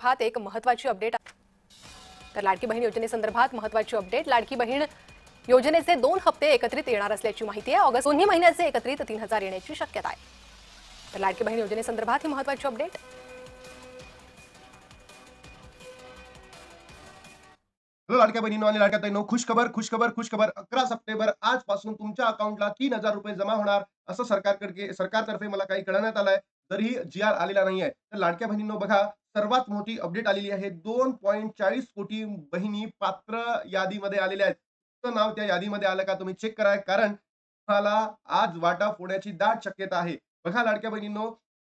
योजनेसंदर्भात एक महत्त्वाची अपडेट. तर लाडकी बहीण योजनेसंदर्भात महत्त्वाची अपडेट. लाडकी बहीण योजनेचे 2 हप्ते एकत्रित येणार असल्याची माहिती आहे. ऑगस्ट दोन्ही महिन्याचे एकत्रित 3000 येण्याची शक्यता आहे. तर लाडकी बहीण योजनेसंदर्भात ही महत्त्वाची अपडेट. लाडक्या बहिणींनो आणि लाडक्या ताईंनो, खुशखबर 11 सप्टेंबर आजपासून तुमच्या अकाउंटला 3000 रुपये जमा होणार असं सरकारतर्फे मला काही कळवण्यात आलंय. तरीही जी-आर आलेला नाहीये. तर लाडक्या बहिणींनो बघा, सर्वात मोठी अपडेट आलेली आहे. 2.40 कोटी बहिणी पात्र यादीमध्ये आलेल्या आहेत. तुमचं नाव त्या यादीमध्ये आलं का तुम्ही चेक करा, कारण तुम्हाला आज वाटप होण्याची दाट शक्यता आहे. बघा लाडक्या बहिणींनो,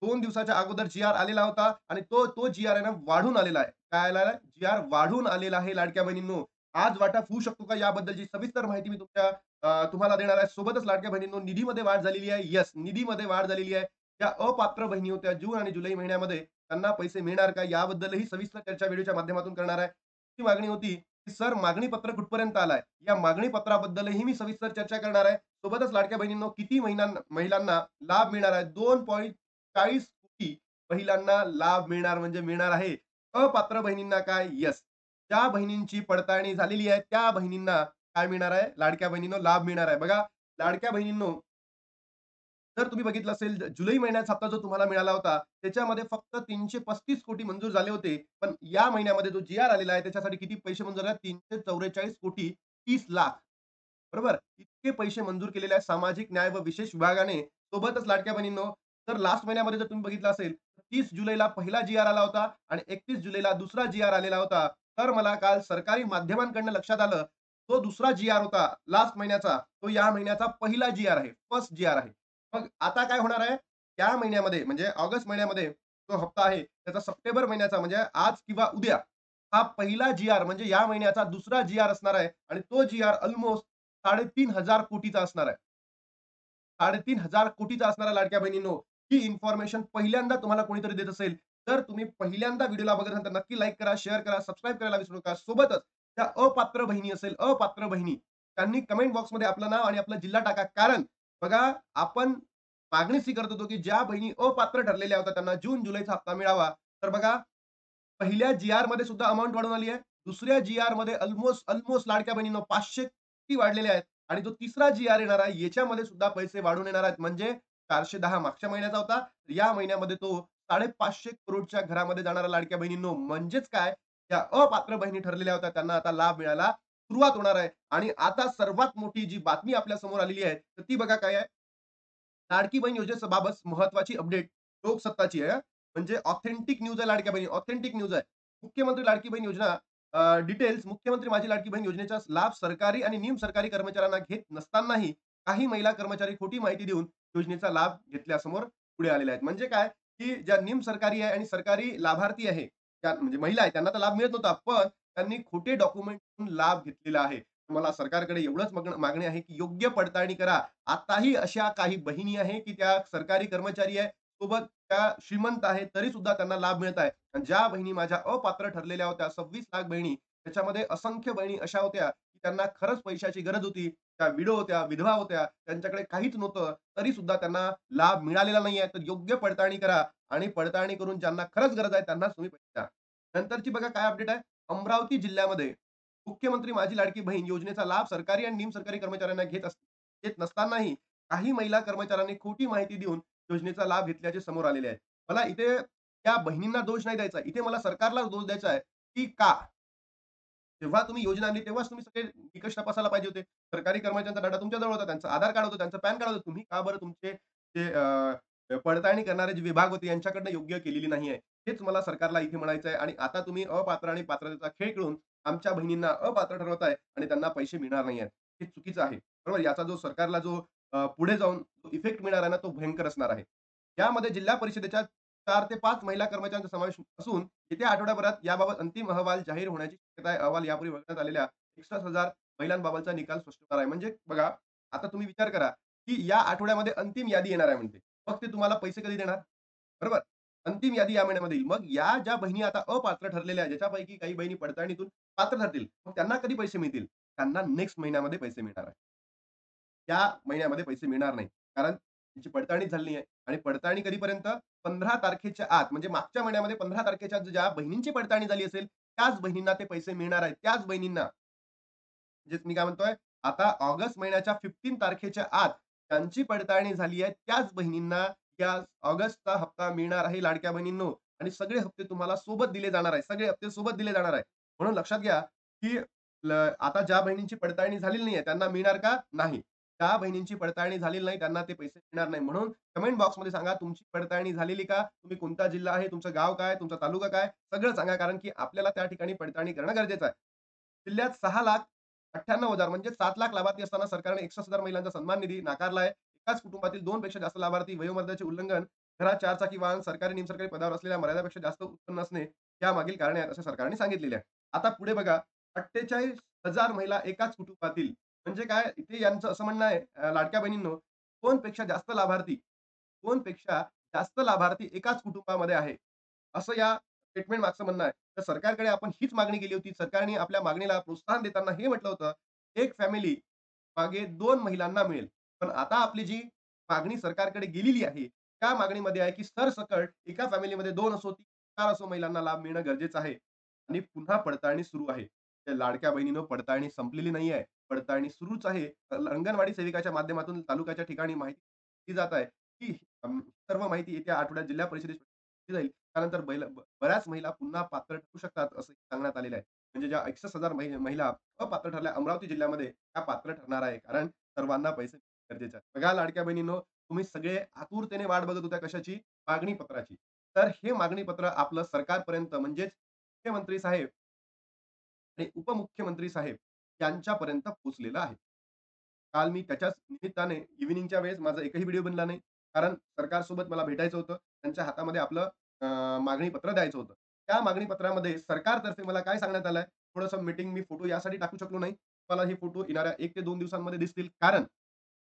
2 दिवसाच्या अगोदर जी-आर आलेला होता आणि तो जी-आर आहे ना वाढून आलेला आहे. काय आलेला आहे? जी-आर वाढून आलेला आहे लाडक्या बहिणींनो. आज वाटप होऊ शकतो का याबद्दलची सविस्तर माहिती मी तुम्हाला देणार आहे. सोबतच लाडक्या बहिणींनो, निधीमध्ये वाढ झालेली आहे. येस, निधीमध्ये वाढ झालेली आहे. ज्या अपात्र बहिणी होत्या जून आणि जुलै महिन्यामध्ये, त्यांना पैसे मिळणार का याबद्दलही सविस्तर चर्चा व्हिडिओच्या माध्यमातून करणार आहे. ती मागणी होती की सर मागणी पत्र कुठपर्यंत आलाय? या मागणी पत्राबद्दलही मी सविस्तर चर्चा करणार आहे. सोबतच लाडक्या बहिणींनो, किती महिलांना लाभ मिळणार आहे? 2.40 कोटी महिलांना लाभ मिळणार म्हणजे मिळणार आहे. अपात्र बहिणींना काय? येस. ज्या बहिणींची पडताळणी झालेली आहे त्या बहिणींना काय मिळणार आहे? लाडक्या बहिणींनो लाभ मिळणार आहे. बघा लाडक्या बहिणींनो, जर तुम्ही बघितलं असेल जुलै महिन्याचा हप्ता जो तुम्हाला मिळाला होता, त्याच्यामध्ये फक्त 335 कोटी मंजूर झाले होते. पण या महिन्यामध्ये जो जी-आर आलेला आहे त्याच्यासाठी किती पैसे मंजूर झाले? 344 कोटी 30 लाख. बरोबर? इतके पैसे मंजूर केलेले आहेत सामाजिक न्याय व विशेष विभागाने. सोबतच लाडक्या बहिणींनो, तर लास्ट महिन्यामध्ये जर तुम्ही बघितलं असेल, 30 जुलैला पहिला जी-आर आला होता आणि 31 जुलैला दुसरा जी-आर आलेला होता. तर मला काल सरकारी माध्यमांकडून लक्षात आलं, तो दुसरा जी-आर होता लास्ट महिन्याचा, तो या महिन्याचा पहिला जी-आर आहे. फर्स्ट जी-आर आहे. मग आता काय होणार आहे? त्या महिन्यामध्ये म्हणजे ऑगस्ट महिन्यामध्ये जो हप्ता आहे, त्याचा सप्टेंबर महिन्याचा म्हणजे आज किंवा उद्या हा पहिला जी-आर म्हणजे या महिन्याचा दुसरा जी-आर असणार आहे आणि तो जी-आर अल्मोस्ट 3,500 कोटीचा असणार आहे. 3,500 कोटीचा असणारा लाडक्या बहिणींनो, ही इन्फॉर्मेशन पहिल्यांदा तुम्हाला कोणीतरी देत असेल, तर तुम्ही पहिल्यांदा व्हिडिओला बघत असाल तर नक्की लाईक करा, शेअर करा, सबस्क्राईब करायला विसरू नका. सोबतच त्या अपात्र बहिणी असेल, अपात्र बहिणी, त्यांनी कमेंट बॉक्समध्ये आपलं नाव आणि आपला जिल्हा टाका. कारण बघा, आपण मागणी ही करत होतो, की ज्या बहिणी अपात्र ठरलेल्या होत्या त्यांना जून, जुलैचा हप्ता मिळावा. तर बघा, पहिल्या जी-आरमध्ये सुद्धा अमाउंट वाढून आली आहे. दुसऱ्या जी-आरमध्ये अल्मोस्ट लाडक्या बहिणींनो 500 कोटी वाढलेले आहेत आणि जो तिसरा जी-आर येणार आहे, याच्यामध्ये सुद्धा पैसे वाढून येणार आहेत. म्हणजे 410 मागच्या महिन्याचा होता. या महिन्यामध्ये तो 550 करोडच्या घरामध्ये जाणारा लाडक्या बहिणींनो. म्हणजेच काय, त्या अपात्र बहिणी ठरलेल्या होत्या त्यांना आता लाभ मिळायला सुरुवात होणार आहे. आणि आता सर्वात मोठी जी बातमी आपल्या समोर आलेली आहे, तर ती बघा काय आहे? लाडकी बहीण योजनेबाबत महत्वाची अपडेट लोकसत्ताची आहे. म्हणजे ऑथेंटिक न्यूज आहे लाडक्या बहिणी, ऑथेंटिक न्यूज आहे. मुख्यमंत्री लाडकी बहीण योजना डिटेल्स. मुख्यमंत्री माझी लाडकी बहीण योजनेचा लाभ सरकारी आणि निमसरकारी कर्मचाऱ्यांना घेत नसतानाही काही महिला कर्मचारी खोटी माहिती देऊन योजनेचा लाभ घेतल्यासमोर पुढे आलेले आहेत. म्हणजे काय, की ज्या निमसरकारी आहे आणि सरकारी लाभार्थी आहे, त्या म्हणजे महिला आहे, त्यांना तर लाभ मिळत नव्हता, पण त्यांनी खोटे डॉक्युमेंट लाभ घेतलेला आहे. मला सरकारकडे एवढंच मागणी आहे, की योग्य पडताळणी करा. आताही अशा काही बहिणी आहे, की त्या सरकारी कर्मचारी आहे, सोबत त्या श्रीमंत आहेत, तरी सुद्धा त्यांना लाभ मिळत आहे. आणि ज्या बहिणी माझ्या अपात्र ठरलेल्या होत्या 26 लाख बहिणी, त्याच्यामध्ये असंख्य बहिणी अशा होत्या, की त्यांना खरंच पैशाची गरज होती. त्या विडो होत्या, विधवा होत्या, त्यांच्याकडे काहीच नव्हतं, तरी सुद्धा त्यांना लाभ मिळालेला नाहीये. तर योग्य पडताळणी करा आणि पडताळणी करून ज्यांना खरंच गरज आहे त्यांनाच तुम्ही पैसे द्या. नंतरची बघा काय अपडेट आहे. अमरावती जिल्ह्यामध्ये मुख्यमंत्री माझी लाडकी बहीण योजनेचा लाभ सरकारी आणि निमसरकारी कर्मचाऱ्यांना घेत नसतानाही काही महिला कर्मचाऱ्यांनी खोटी माहिती देऊन योजनेचा लाभ घेतल्याचे समोर आलेले आहे. मला इथे त्या बहिणींना दोष नाही द्यायचा. इथे मला सरकारला दोष द्यायचा आहे, की का? जेव्हा तुम्ही योजना आणली तेव्हाच तुम्ही सगळे निकष तपासायला पाहिजे होते. सरकारी कर्मचाऱ्यांचा डाटा तुमच्या जवळ होता, त्यांचं आधार कार्ड होतं, त्यांचं पॅन कार्ड होतं. तुम्ही का बरं तुमचे जे पडताळणी करणारे जे विभाग होते यांच्याकडनं योग्य केलेली नाहीये. हेच मला सरकारला इथे म्हणायचं आहे. आणि आता तुम्ही अपात्र आणि पात्रतेचा खेळ खेळून आमच्या बहिणींना अपात्र ठरवताय आणि त्यांना पैसे मिळणार नाहीयेत. हे चुकीचं आहे. बरोबर? याचा जो सरकारला जो पुढे जाऊन इफेक्ट मिळणार आहे ना, तो भयंकर असणार आहे. यामध्ये जिल्हा परिषदेच्या 4 ते 5 महिला कर्मचाऱ्यांचा समावेश असून येत्या आठवड्याभरात याबाबत अंतिम अहवाल जाहीर होण्याची शक्यता आहे. अहवाल यापूर्वी बघण्यात आलेल्या 61,000 महिलांबाबतचा निकाल स्पष्ट होणार आहे. म्हणजे बघा, आता तुम्ही विचार करा, की या आठवड्यामध्ये अंतिम यादी येणार आहे म्हणते. मग ते तुम्हाला पैसे कधी देणार? बरोबर? अंतिम यादी या महिन्यामध्ये येईल. मग या ज्या बहिणी आता अपात्र ठरलेल्या आहेत, ज्याच्यापैकी काही बहिणी पडताळणीतून पात्र ठरतील, मग त्यांना कधी पैसे मिळतील? त्यांना नेक्स्ट महिन्यामध्ये पैसे मिळणार आहे. त्या महिन्यामध्ये पैसे मिळणार नाही. कारण त्याची पडताळणीच झाली नाहीये आणि पडताळणी कधीपर्यंत 15 तारखेच्या आत म्हणजे मागच्या महिन्यामध्ये 15 तारखेच्या आत ज्या बहिणींची पडताळणी झाली असेल, त्याच बहिणींना ते पैसे मिळणार आहेत. त्याच बहिणींना म्हणजेच मी काय म्हणतोय, आता ऑगस्ट महिन्याच्या 15 तारखेच्या आत त्यांची पडताळणी झाली आहे. त्याच बहिणींना या ऑगस्टचा हप्ता मिळणार आहे लाडक्या बहिणींनो आणि सगळे हप्ते तुम्हाला सोबत दिले जाणार आहे. सगळे हप्ते सोबत दिले जाणार आहे. म्हणून लक्षात घ्या, की आता ज्या बहिणींची पडताळणी झालेली नाहीये त्यांना मिळणार का? नाही. त्या बहिणींची पडताळणी झालेली नाही त्यांना ते पैसे मिळणार नाही. म्हणून कमेंट बॉक्समध्ये सांगा तुमची पडताळणी झालेली का? तुम्ही कोणता जिल्हा आहे? तुमचं गाव काय? तुमचा तालुका काय? सगळं सांगा कारण की आपल्याला त्या ठिकाणी पडताळणी करणं गरजेचं आहे. जिल्ह्यात 6,98,000 म्हणजे 7,00,000 लाभार्थी असताना सरकारने 61,000 महिलांचा सन्मान निधी नाकारला आहे. एकाच कुटुंबातील 2 पेक्षा जास्त लाभार्थी, वयोमर्यादेचे उल्लंघन, घरात 4 चाकी वाहन, सरकारी निमसरकारी पदावर असलेल्या मर्यादेपेक्षा जास्त उत्पन्न असणे, यामागील कारणे आहेत, असे सरकारने सांगितलेले आहे. आता पुढे बघा 48,000 महिला एकाच कुटुंबातील म्हणजे काय इथे यांचं असं म्हणणं आहे लाडक्या बहिणींनो, 2 पेक्षा जास्त लाभार्थी 2 पेक्षा जास्त लाभार्थी एकाच कुटुंबामध्ये आहे. असं या स्टेटमेंट मागचं म्हणणं आहे. तर सरकारकडे आपण हीच मागणी केली होती. सरकारने आपल्या मागणीला प्रोत्साहन देताना हे म्हटलं होतं, एक फॅमिली मागे 2 महिलांना मिळेल. पण आता आपली जी मागणी सरकारकडे गेलेली आहे, त्या मागणीमध्ये आहे, की सरसकट एका फॅमिलीमध्ये 2 असो, 3, 4 असो महिलांना लाभ मिळणं गरजेचं आहे. आणि पुन्हा पडताळणी सुरू आहे. त्या लाडक्या बहिणीनं पडताळणी संपलेली नाही आहे. पडताळणी सुरूच आहे. अंगणवाडी सेविकाच्या माध्यमातून तालुक्याच्या ठिकाणी माहिती दिली जात आहे, की सर्व माहिती येत्या आठवड्यात जिल्हा परिषदेत दिली जाईल. त्यानंतर बऱ्याच महिला पुन्हा पात्र ठरू शकतात, असं सांगण्यात आलेलं आहे. म्हणजे ज्या 61,000 महिला अपात्र ठरल्या अमरावती जिल्ह्यामध्ये, त्या पात्र ठरणार आहे. कारण सर्वांना पैसे गरजेचे आहे. बघा लाडक्या बहिणींनो, तुम्ही सगळे आतुरतेने वाट बघत होत्या कशाची? मागणी पत्राची. तर हे मागणी पत्र आपलं सरकारपर्यंत म्हणजेच मुख्यमंत्री साहेब आणि उपमुख्यमंत्री साहेब यांच्यापर्यंत पोहोचलेलं आहे. काल मी त्याच्याच निमित्ताने इव्हनिंगच्या वेळेस माझा एकही व्हिडिओ बनला नाही. कारण सरकारसोबत मला भेटायचं होतं. त्यांच्या हातामध्ये आपलं मागणी पत्र द्यायचं होतं. त्या मागणी पत्रामध्ये सरकारतर्फे मला काय सांगण्यात आलंय, थोडंसं मीटिंग मी फोटो यासाठी टाकू शकलो नाही. मला हे फोटो येणाऱ्या 1 ते 2 दिवसांमध्ये दिसतील. कारण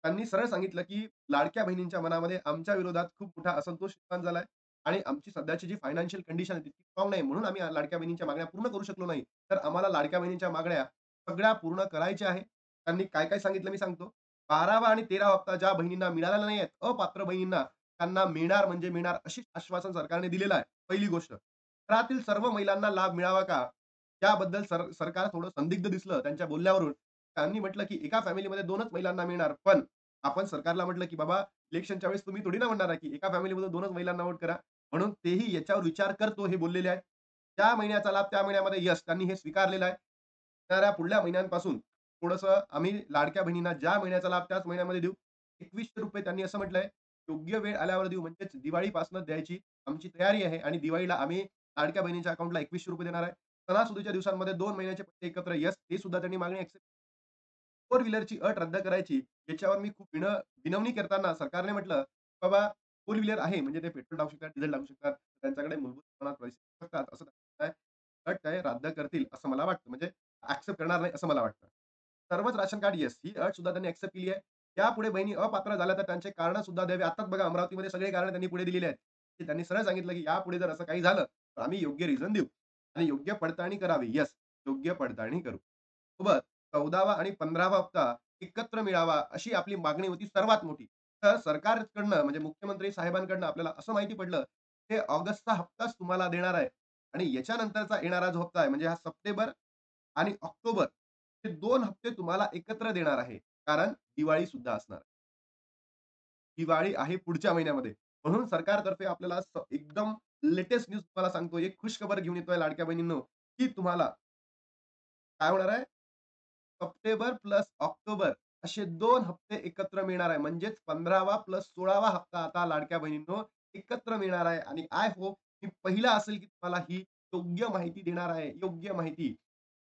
त्यांनी सरळ सांगितलं, की लाडक्या बहिणींच्या मनामध्ये आमच्या विरोधात खूप मोठा असंतोष निर्माण झालाय आणि आमची सध्याची जी फायनान्शियल कंडिशन आहे तितकी स्ट्राँग नाही. म्हणून आम्ही लाडक्या बहिणींच्या मागण्या पूर्ण करू शकलो नाही. तर आम्हाला लाडक्या बहिणींच्या मागण्या सगळ्या पूर्ण करायच्या आहे. त्यांनी काय-काय सांगितलं मी सांगतो. 12वा आणि 13वा हप्ता ज्या बहिणींना मिळालेला नाहीये, अपात्र बहिणींना त्यांना मिळणार म्हणजे मिळणार अशीच आश्वासन सरकारने दिलेलं आहे. पहिली गोष्ट. घरातील सर्व महिलांना लाभ मिळावा का? याबद्दल सरकार थोडं संदिग्ध दिसलं त्यांच्या बोलण्यावरून. त्यांनी म्हटलं, की एका फॅमिलीमध्ये 2च महिलांना मिळणार. पण आपण सरकारला म्हटलं, की "बाबा इलेक्शनच्या वेळेस तुम्ही थोडी ना म्हणणार आहे, की एका फॅमिलीमधून 2च महिलांना वोट करा." म्हणून तेही याच्यावर विचार करतो हे बोललेले आहेत. त्या महिन्याचा लाभ त्या महिन्यामध्ये यस त्यांनी हे स्वीकारलेलं आहे. येणाऱ्या पुढल्या महिन्यांपासून थोडंसं आम्ही लाडक्या बहिणींना ज्या महिन्याचा लाभ त्याच महिन्यामध्ये देऊ. ₹2100 त्यांनी असं म्हटलंय, योग्य वेळ आल्यावर देऊ म्हणजेच दिवाळीपासून द्यायची आमची तयारी आहे आणि दिवाळीला आम्ही लाडक्या बहिणीच्या अकाउंटला ₹2100 देणार आहे. सणासुदीच्या दिवसांमध्ये 2 महिन्याचे पैसे एकत्र येस, ते सुद्धा त्यांनी मागणी एक्सेप्ट फोर व्हीलरची अट रद्द करायची. याच्यावर मी खूप विनवणी करताना सरकारने म्हटलं, "बाबा फोर व्हीलर आहे म्हणजे ते पेट्रोल टाकू शकतात, डिझेल टाकू शकतात. त्यांच्याकडे मूलभूत प्रमाणात पैसे असतात असं नाही. अट काय रद्द करतील असं मला वाटतं. म्हणजे एक्सेप्ट करणार नाही असं मला वाटतं. सर्वच राशन कार्ड येस, ही अट सुद्धा त्यांनी एक्सेप्ट केली आहे. यापुढे बहिणी अपात्र झाल्या तर त्यांचे कारणं सुद्धा द्यावी. आताच बघा अमरावतीमध्ये सगळे कारणं त्यांनी पुढे दिलेली आहेत. की त्यांनी सरळ सांगितलं, की यापुढे जर असं काही झालं, तर आम्ही योग्य रिझन देऊ आणि योग्य पडताळणी करावी. येस, योग्य पडताळणी करू. सोबत 14वा आणि 15वा हप्ता एकत्र मिळावा, अशी आपली मागणी होती सर्वात मोठी. तर सरकारकडनं म्हणजे मुख्यमंत्री साहेबांकडनं आपल्याला असं माहिती पडलं, ते ऑगस्टचा हप्ताच तुम्हाला देणार आहे आणि याच्यानंतरचा येणारा जो हप्ता आहे, म्हणजे हा सप्टेंबर आणि ऑक्टोबर हे 2 हप्ते तुम्हाला एकत्र देणार आहे. कारण दिवाळी सुद्धा असणार आहे. दिवाळी आहे पुढच्या महिन्यामध्ये. म्हणून सरकारतर्फे आपल्याला एकदम लेटेस्ट न्यूज तुम्हाला सांगतो. एक खुशखबर घेऊन येतोय लाडक्या बहिणींनो, की तुम्हाला काय होणार आहे? सप्टेंबर प्लस ऑक्टोबर असे 2 हप्ते एकत्र मिळणार आहे. म्हणजेच 15वा प्लस 16वा हप्ता आता लाडक्या बहिणींनो एकत्र मिळणार आहे आणि आय होप मी पहिला असेल, की तुम्हाला ही योग्य माहिती देणार आहे. योग्य माहिती.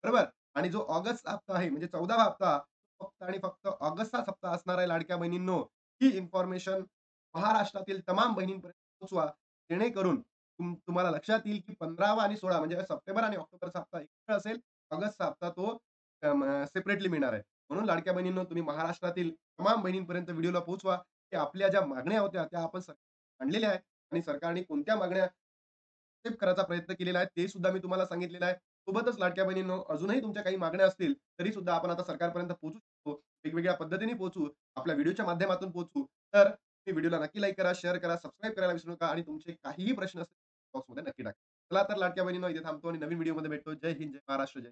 बरोबर? आणि जो ऑगस्ट हप्ता आहे म्हणजे 14वा हप्ता फक्त आणि फक्त ऑगस्टचाच हप्ता असणार आहे लाडक्या बहिणींनो. ही इन्फॉर्मेशन महाराष्ट्रातील तमाम बहिणींपर्यंत पोहोचवा. जेणेकरून तुम्हाला लक्षात येईल, की 15वा आणि 16 म्हणजे सप्टेंबर आणि ऑक्टोबरचा हप्ता एकत्र असेल. ऑगस्टचा हप्ता तो सेपरेटली मिळणार आहे. म्हणून लाडक्या बहिणींनो तुम्ही महाराष्ट्रातील तमाम बहिणींपर्यंत व्हिडिओला पोहोचवा, की आपल्या ज्या मागण्या होत्या त्या आपण आणलेल्या आहेत आणि सरकारने कोणत्या मागण्या एक्सेप्ट करायचा प्रयत्न केलेला आहे, ते सुद्धा मी तुम्हाला सांगितलेलं आहे. सोबतच लाडक्या बहिणींनो, अजूनही तुमच्या काही मागण्या असतील, तरी सुद्धा आपण आता सरकारपर्यंत पोहोचू शकतो. वेगवेगळ्या पद्धतीने पोहोचू, आपल्या व्हिडिओच्या माध्यमातून पोहोचू. तर तुम्ही व्हिडिओला नक्की लाईक करा, शेअर करा, सबस्क्राईब करायला विसरू नका आणि तुमचे काहीही प्रश्न असतील बॉक्समध्ये नक्की टाका. चला तर लाडक्या बहिणींनो, इथे थांबतो आणि नवीन व्हिडिओमध्ये भेटतो. जय हिंद, जय महाराष्ट्र, जय